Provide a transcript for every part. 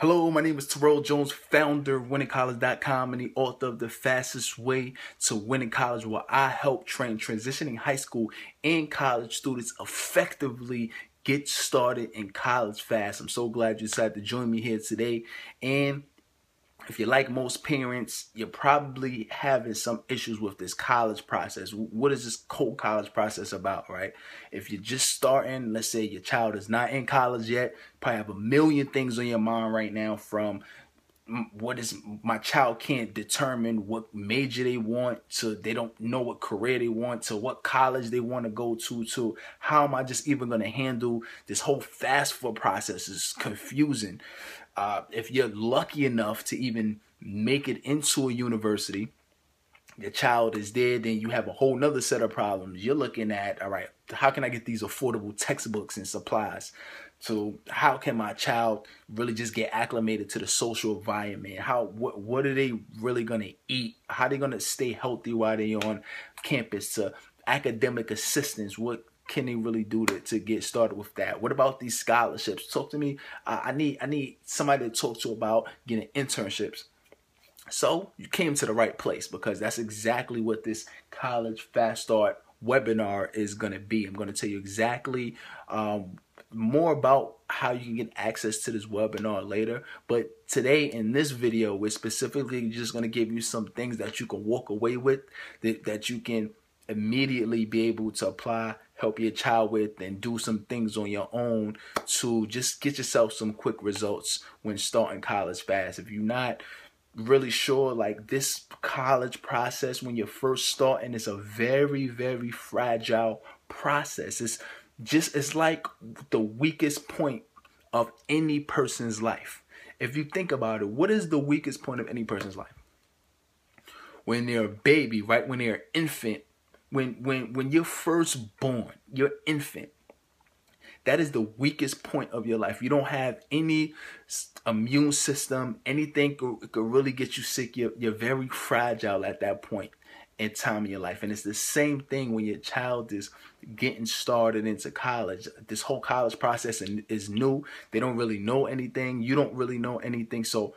Hello, my name is Terrell Jones, founder of winningcollege.com and the author of The Fastest Way to Winning College, where I help train transitioning high school and college students effectively get started in college fast. I'm so glad you decided to join me here today. And if you're like most parents, you're probably having some issues with this college process. What is this whole college process about, right? If you're just starting, let's say your child is not in college yet, probably have a million things on your mind right now, from what is my child can't determine what major they want, to they don't know what career they want, to what college they want to go to how am I just even going to handle this whole FAFSA process. Is confusing. If you're lucky enough to even make it into a university, your child is there, then you have a whole nother set of problems. You're looking at, all right, how can I get these affordable textbooks and supplies? So how can my child really just get acclimated to the social environment? What are they really going to eat? How are they going to stay healthy while they're on campus? To academic assistance, what can they really do to get started with that? What about these scholarships? Talk to me. I need somebody to talk to about getting internships. So you came to the right place, because that's exactly what this College Fast Start webinar is going to be. I'm going to tell you exactly more about how you can get access to this webinar later. But today in this video, we're specifically just going to give you some things that you can walk away with, that you can immediately be able to apply, help your child with, and do some things on your own to just get yourself some quick results when starting college fast. If you're not really sure, like, this college process when you're first starting, it's a very, very fragile process. It's like the weakest point of any person's life. If you think about it, what is the weakest point of any person's life? When they're a baby, right? When they're an infant, when you're first born, you're infant. That is the weakest point of your life. You don't have any immune system. Anything could really get you sick. You're very fragile at that point in time in your life. And it's the same thing when your child is getting started into college. This whole college process is new. They don't really know anything. You don't really know anything. So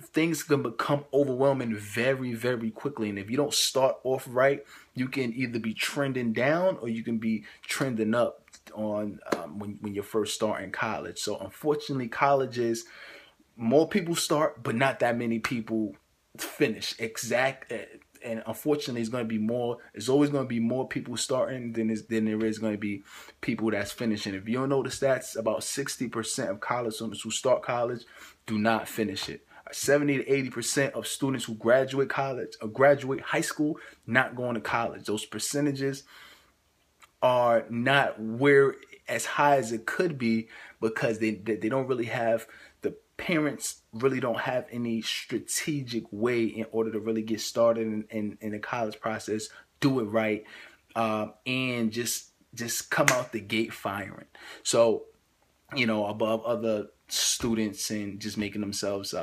things can become overwhelming very, very quickly. And if you don't start off right, you can either be trending down or you can be trending up on when you're first starting college. So unfortunately, colleges, more people start, but not that many people finish. And unfortunately, it's always going to be more people starting than there is going to be people that's finishing. If you don't know the stats, about 60% of college students who start college do not finish it. 70 to 80% of students who graduate college or graduate high school not going to college. Those percentages are not where as high as it could be, because they don't really have, the parents really don't have any strategic way in order to really get started in the college process, do it right, and just come out the gate firing. So, above other students and just making themselves,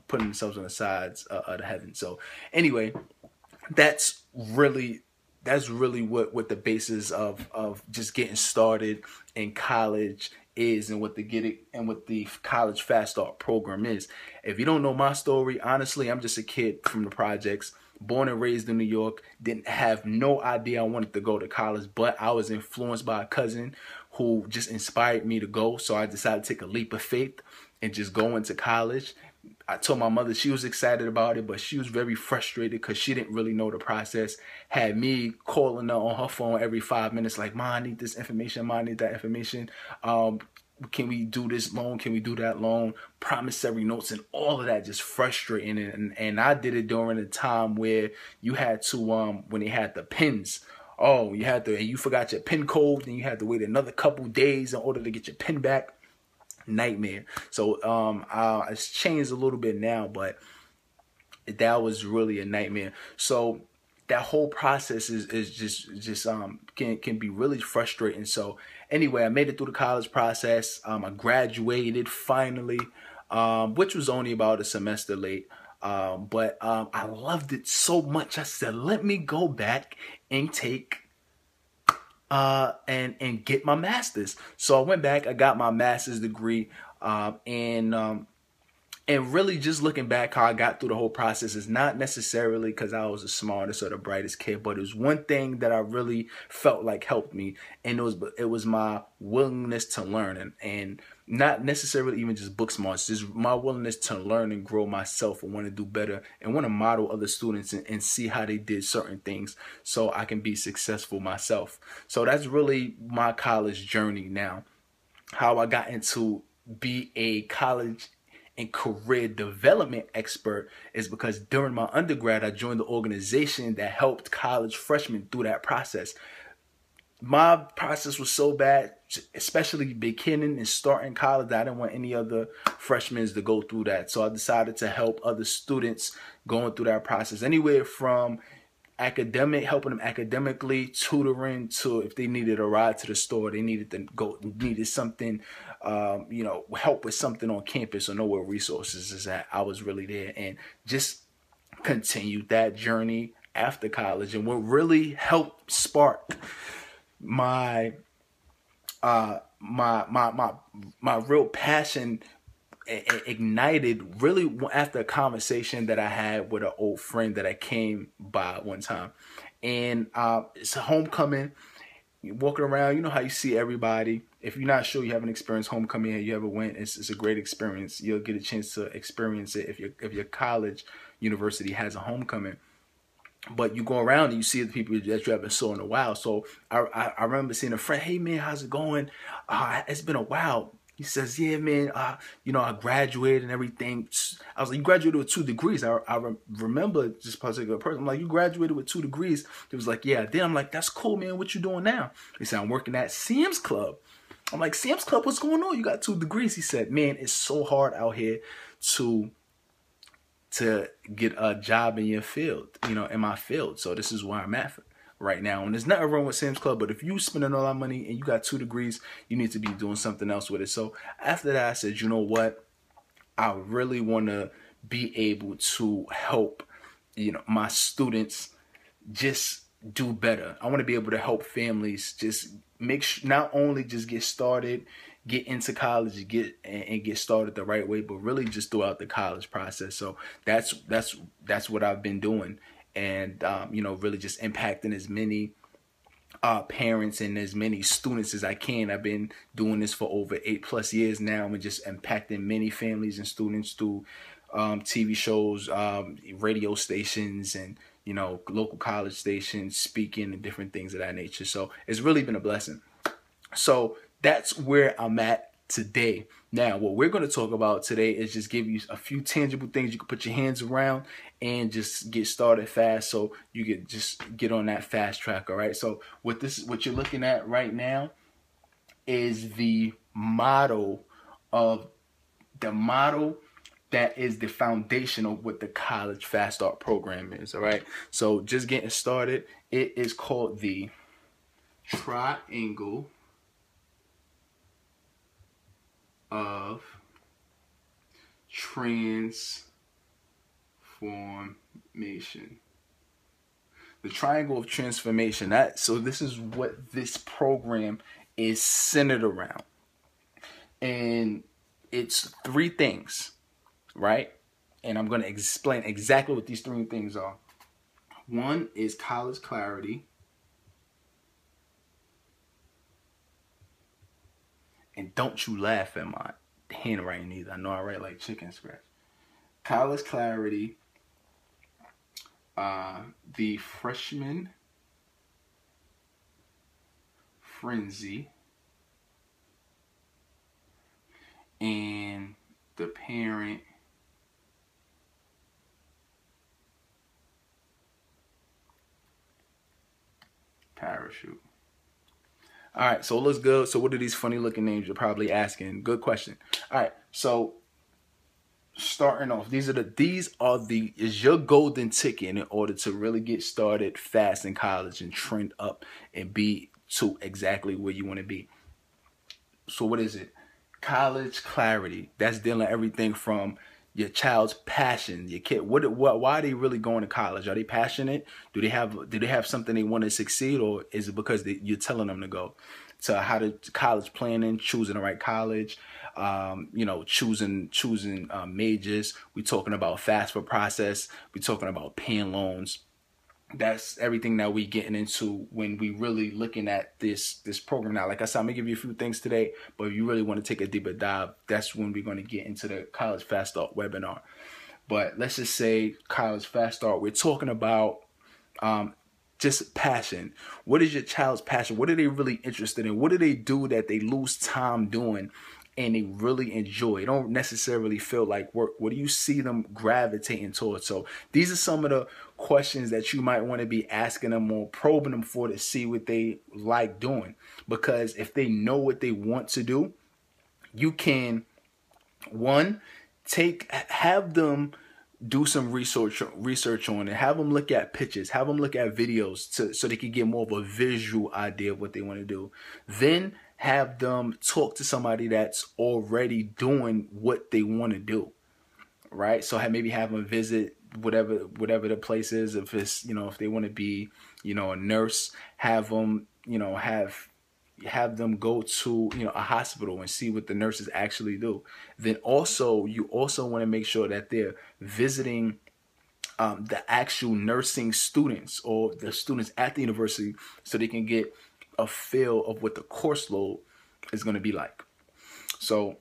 putting themselves on the sides of the heaven. So anyway, that's really what the basis of just getting started in college is, and what the College Fast Start program is. If you don't know my story, honestly, I'm just a kid from the projects, born and raised in New York, didn't have no idea I wanted to go to college, but I was influenced by a cousin who just inspired me to go. So I decided to take a leap of faith and just go into college. I told my mother, she was excited about it, but she was very frustrated because she didn't really know the process. Had me calling her on her phone every 5 minutes, like, "Mom, I need this information. Mom, I need that information. Can we do this loan? Can we do that loan?" Promissory notes and all of that, just frustrating. And I did it during a time where you had to, when they had the pins. Oh, and you forgot your pin code, and you had to wait another couple days in order to get your pin back. Nightmare. So it's changed a little bit now, but that was really a nightmare. So that whole process is just can be really frustrating. So anyway, I made it through the college process. I graduated finally, which was only about a semester late. But I loved it so much. I said, let me go back and take and get my master's. So I went back, I got my master's degree And really just looking back how I got through the whole process is not necessarily because I was the smartest or the brightest kid, but it was one thing that I really felt like helped me, and it was my willingness to learn, and not necessarily even just book smarts, just my willingness to learn and grow myself and want to do better and want to model other students and see how they did certain things so I can be successful myself. So that's really my college journey now. How I got into be a college and career development expert is because during my undergrad, I joined the organization that helped college freshmen through that process. My process was so bad, especially beginning and starting college, that I didn't want any other freshmen to go through that. So I decided to help other students going through that process, anywhere from helping them academically, tutoring, to if they needed a ride to the store, they needed something, help with something on campus or know where resources is at. I was really there and just continued that journey after college. And what really helped spark my real passion ignited really after a conversation that I had with an old friend that I came by one time. And it's a homecoming. You're walking around, you know how you see everybody. If you're not sure, you haven't experienced homecoming and you ever went, it's a great experience. You'll get a chance to experience it if your college, university has a homecoming. But you go around and you see the people that you haven't saw in a while. So I remember seeing a friend, hey man, how's it going? It's been a while. He says, yeah, man, I graduated and everything. I was like, you graduated with 2 degrees. I remember this particular person. I'm like, you graduated with 2 degrees? He was like, yeah, I did. I'm like, that's cool, man. What you doing now? He said, I'm working at Sam's Club. I'm like, Sam's Club, what's going on? You got 2 degrees. He said, man, it's so hard out here to get a job in your field, in my field. So this is where I'm at right now. And there's nothing wrong with Sam's Club, but if you spending all that money and you got 2 degrees, you need to be doing something else with it. So after that, I said, you know what? I really want to be able to help, my students just do better. I want to be able to help families just not only just get started, get into college, and get started the right way, but really just throughout the college process. So that's what I've been doing. And, really just impacting as many parents and as many students as I can. I've been doing this for over 8+ years now, and just impacting many families and students through TV shows, radio stations, and, local college stations, speaking and different things of that nature. So it's really been a blessing. So that's where I'm at today. Now, what we're going to talk about today is just give you a few tangible things you can put your hands around and just get started fast, so you can just get on that fast track. All right. So what you're looking at right now is the model that is the foundation of what the College Fast Start program is. All right. So just getting started, it is called the Triangle of Transformation. The Triangle of Transformation. So this is what this program is centered around. And it's 3 things, right? And I'm going to explain exactly what these 3 things are. 1 is college clarity. And don't you laugh at my handwriting either. I know I write like chicken scratch. College clarity, the freshman frenzy, and the parent parachute. All right, so it looks good. So what are these funny looking names? You're probably asking. Good question. All right, so starting off, is your golden ticket in order to really get started fast in college and trend up and be to exactly where you want to be. So what is it? College clarity. That's dealing everything from your child's passion, your kid. Why are they really going to college? Are they passionate? Do they have something they want to succeed, or is it because you're telling them to go? to how to college planning, choosing the right college, choosing majors. We're talking about FAFSA process. We're talking about paying loans. That's everything that we getting into when we really looking at this program. Now, like I said, I'm gonna give you a few things today, but if you really want to take a deeper dive, that's when we're going to get into the College Fast Start webinar. But let's just say College Fast Start, we're talking about just passion. What is your child's passion? What are they really interested in? What do they do that they lose time doing and they really enjoy? They don't necessarily feel like work. What do you see them gravitating towards? So these are some of the questions that you might want to be asking them or probing them for to see what they like doing. Because if they know what they want to do, you can, one, have them do some research on it. Have them look at pictures. Have them look at videos so they can get more of a visual idea of what they want to do. Then have them talk to somebody that's already doing what they want to do, right? So maybe have them visit whatever the place is. If it's, if they want to be, a nurse, have them, have them go to a hospital and see what the nurses actually do. Then also you also want to make sure that they're visiting the actual nursing students or the students at the university so they can get a feel of what the course load is going to be like. So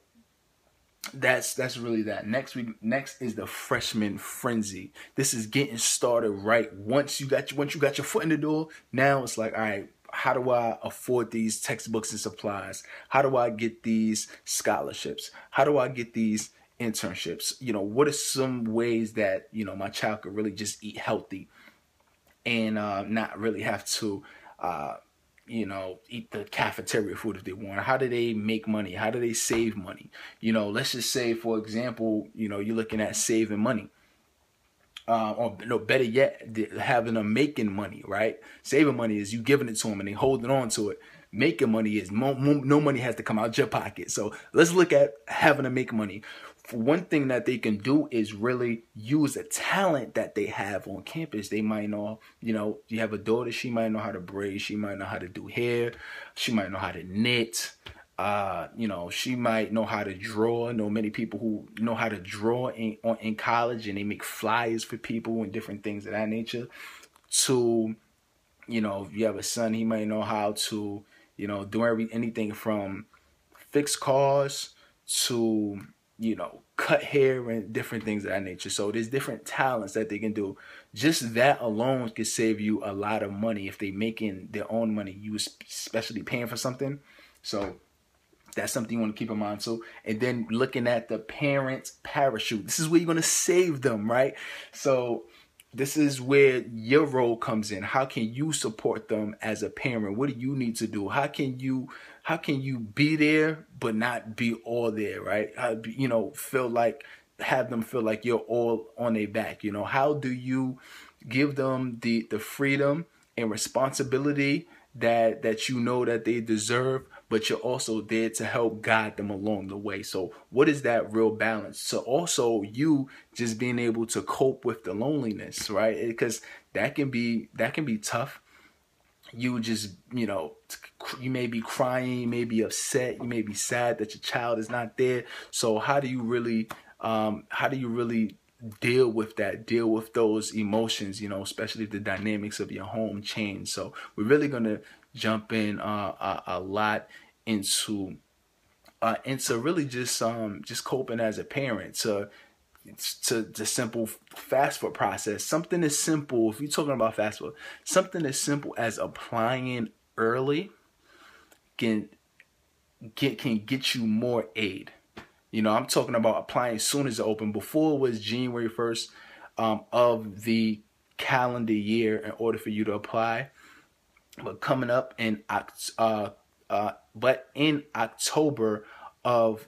that's really that. Next is the freshman frenzy. This is getting started right. Once you got your foot in the door, now it's like, all right, how do I afford these textbooks and supplies? How do I get these scholarships? How do I get these internships? What are some ways that, my child could really just eat healthy and not really have to, eat the cafeteria food if they want? How do they make money? How do they save money? Let's just say, for example, you're looking at saving money. Or no, better yet, having them making money, right? Saving money is you giving it to them and they holding on to it. Making money is no money has to come out your pocket. So let's look at having to make money. For one thing that they can do is really use a talent that they have on campus. They might know, you have a daughter, she might know how to braid, she might know how to do hair, she might know how to knit. She might know how to draw. I know many people who know how to draw in college, and they make flyers for people and different things of that nature. To, if you have a son, he might know how to, do anything from fix cars to, cut hair and different things of that nature. So there's different talents that they can do. Just that alone could save you a lot of money if they making their own money. You especially paying for something. So that's something you want to keep in mind too. And then looking at the parents' parachute. This is where you're going to save them, right? So this is where your role comes in. How can you support them as a parent? What do you need to do? How can you be there but not be all there, right? Have them feel like you're all on their back. How do you give them the freedom and responsibility that that they deserve, but you're also there to help guide them along the way? So what is that real balance? So also you just being able to cope with the loneliness, right? Because that can be tough. You just, you may be crying, you may be upset, you may be sad that your child is not there. So how do you really deal with that, deal with those emotions, especially if the dynamics of your home change? So we're really going to jump in a lot into really just coping as a parent, to the simple FAFSA process. Something as simple, if you're talking about FAFSA, something as simple as applying early can get you more aid. I'm talking about applying as soon as it open. Before it was January 1st of the calendar year in order for you to apply. But coming up in October of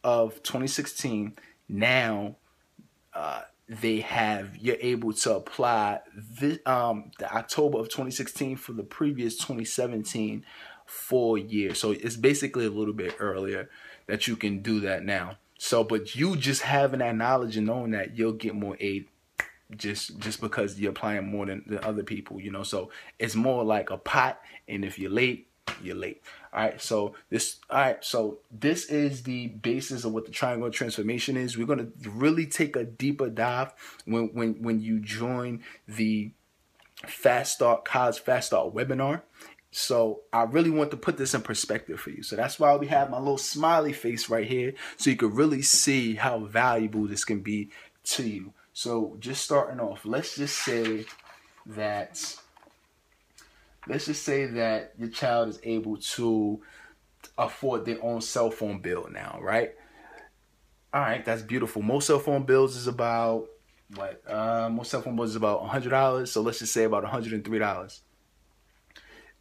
2016, now you're able to apply the October of 2016 for the previous 2017 4 years. So it's basically a little bit earlier that you can do that now. So, but you just having that knowledge and knowing that you'll get more aid just because you're applying more than the other people, So it's more like a pot, and if you're late, you're late. All right, so this is the basis of what the triangle transformation is. We're gonna really take a deeper dive when you join the Fast Start College Fast Start webinar. So I really want to put this in perspective for you. So that's why we have my little smiley face right here, so you can really see how valuable this can be to you. So just starting off, let's just say that your child is able to afford their own cell phone bill now, right? All right, that's beautiful. Most cell phone bills is about most cell phone bills is about $100. So let's just say about $103.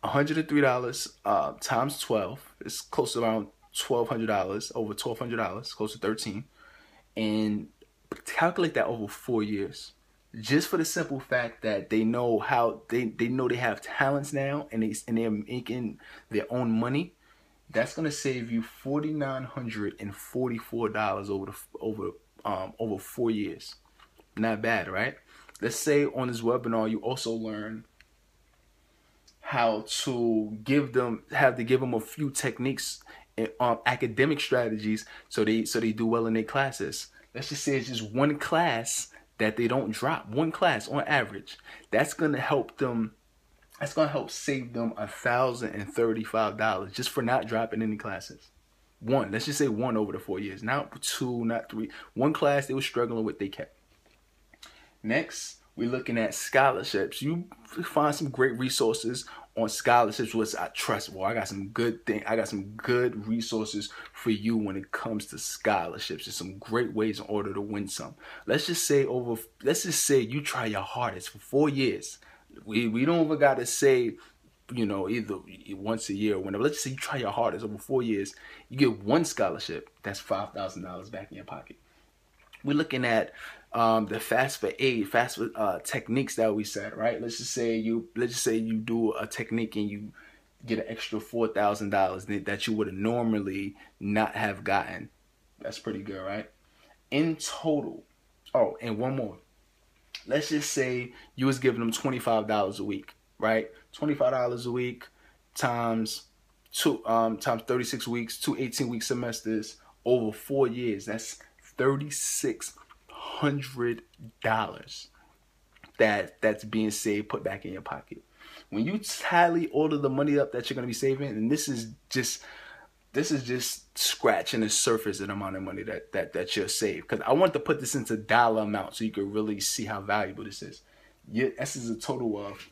$103 times 12 is close to around $1,200, over $1,200, close to 13, and calculate that over 4 years. Just for the simple fact that they know how they know they have talents now, and they're making their own money. That's gonna save you $4,944 over 4 years. Not bad, right? Let's say on this webinar you also learn how to give them a few techniques and academic strategies so they do well in their classes. Let's just say it's just one class that they don't drop, one class on average. That's gonna help save them $1,035 just for not dropping any classes. One, let's just say one over the 4 years, not two, not three. One class they were struggling with, they kept. Next, we're looking at scholarships. You find some great resources on scholarships, which I trust. Well, I got some good resources for you when it comes to scholarships. There's some great ways in order to win some. Let's just say you try your hardest for 4 years. We don't even gotta say, either once a year or whenever. Let's just say you try your hardest over 4 years. You get one scholarship. That's $5,000 back in your pocket. We're looking at the FAFSA techniques that we said, right? Let's just say you do a technique and you get an extra $4,000 that you would have normally not have gotten. That's pretty good, right? In total. Oh, and one more. Let's just say you was giving them $25 a week, right? $25 a week times 36 weeks, 2 18-week semesters over 4 years. That's $3,600 that's being saved, put back in your pocket. When you tally all of the money up that you're going to be saving, and this is just scratching the surface of the amount of money that you'll save. Because I want to put this into dollar amount so you can really see how valuable this is. This is a total of,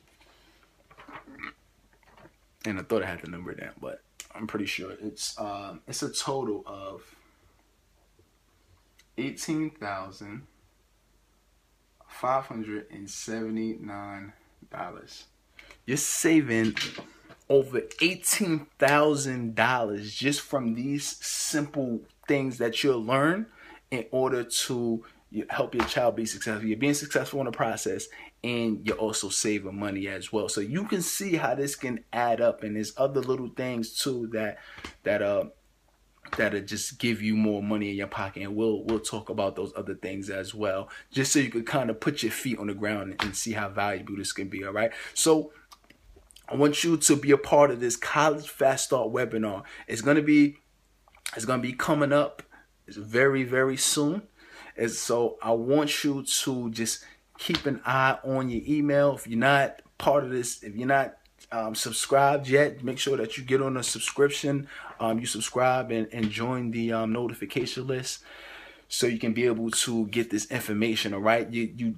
and I thought I had the number down, but I'm pretty sure it's a total of $18,579. You're saving over $18,000 just from these simple things that you'll learn in order to help your child be successful. You're being successful in the process, and you're also saving money as well. So you can see how this can add up, and there's other little things too that'll just give you more money in your pocket, and we'll talk about those other things as well, just so you can kind of put your feet on the ground and see how valuable this can be. All right, so I want you to be a part of this College Fast Start webinar. It's gonna be coming up. It's very, very soon. And so I want you to just keep an eye on your email. If you're not part of this, if you're not subscribed yet, make sure that you get on a subscription. You subscribe and join the notification list, so you can be able to get this information. All right,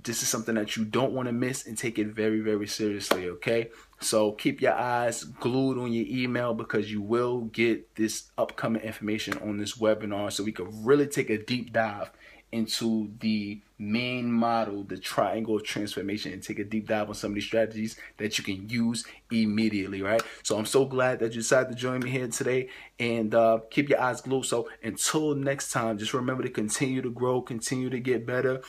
this is something that you don't want to miss, and take it very, very seriously. Okay, so keep your eyes glued on your email, because you will get this upcoming information on this webinar, so we can really take a deep dive into the main model, the triangle transformation, and take a deep dive on some of these strategies that you can use immediately, right? So I'm so glad that you decided to join me here today, and keep your eyes glued. So until next time, just remember to continue to grow, continue to get better,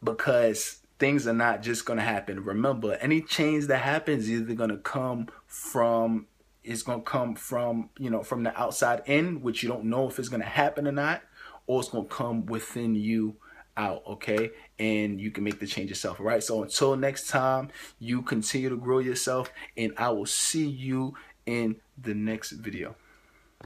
because things are not just going to happen. Remember, any change that happens is either going to come from from the outside in, which you don't know if it's going to happen or not, or it's going to come within you out, okay? And you can make the change yourself, all right? So until next time, you continue to grow yourself, and I will see you in the next video.